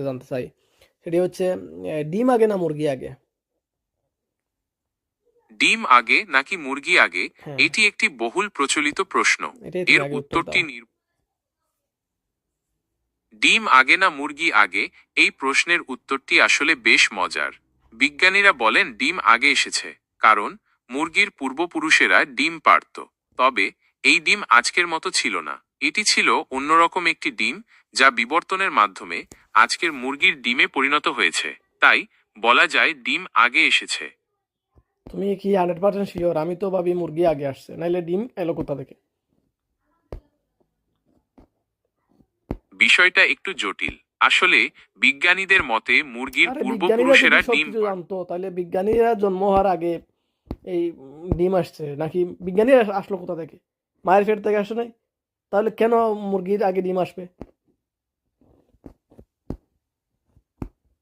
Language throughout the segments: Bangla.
জানতে চাই, সেটি হচ্ছে ডিম আগে না মুরগি আগে? ডিম আগে নাকি মুরগি আগে, হ্যাঁ, এটি একটি বহুল প্রচলিত প্রশ্ন। এটাই তুমি এর আগে উত্তর উত্তরটি দাও। ডিম আগে না মুরগি আগে, এই প্রশ্নের উত্তরটি আসলে বেশ মজার। বিজ্ঞানীরা বলেন ডিম আগে এসেছে, কারণ মুরগির পূর্বপুরুষেরা ডিম পাড়ত। তবে এই ডিম আজকের মতো ছিল না। এটি ছিল অন্যরকম একটি ডিম, যা বিবর্তনের মাধ্যমে আজকের মুরগির ডিমে পরিণত হয়েছে। তাই বলা যায় ডিম আগে এসেছে। তুমি কি 100% শিওর? আমি তো ভাবি মুরগি আগে আসছে, নাইলে ডিম এলো কোথা থেকে? বিষয়টা একটু জটিল। আসলে বিজ্ঞানীদের মতে মুরগির আরে বিজ্ঞানীরা যদি পূর্বপুরুষেরা ডিম সবকিছু জানতো, তাহলে বিজ্ঞানীরা জন্ম হওয়ার আগে এই ডিম আসছে নাকি? বিজ্ঞানীরা আসলো কোথা থেকে? মায়ের পেট থেকে আসে নাই? তাহলে কেন মুরগির আগে ডিম আসবে?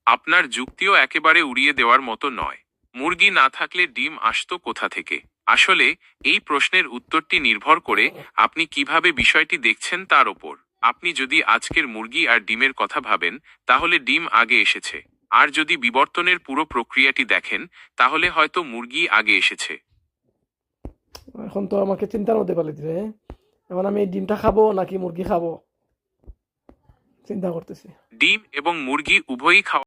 আপনার যুক্তিও একেবারে উড়িয়ে দেওয়ার মতো নয়। মুরগি না থাকলে ডিম আসতো কোথা থেকে? আসলে এই প্রশ্নের উত্তরটি নির্ভর করে আপনি কিভাবে বিষয়টি দেখছেন তার ওপর। আপনি যদি আজকের মুরগি আর ডিমের কথা ভাবেন, তাহলে ডিম আগে এসেছে। আর যদি বিবর্তনের পুরো প্রক্রিয়াটি দেখেন, তাহলে হয়তো মুরগি আগে এসেছে। এখন তো আমাকে চিন্তার মধ্যে ফেলে দিলে, হ্যাঁ? এখন আমি এই ডিমটা খাবো নাকি মুরগি খাবো, চিন্তা করতেছি। ডিম এবং মুরগি উভয়ই খাওয়া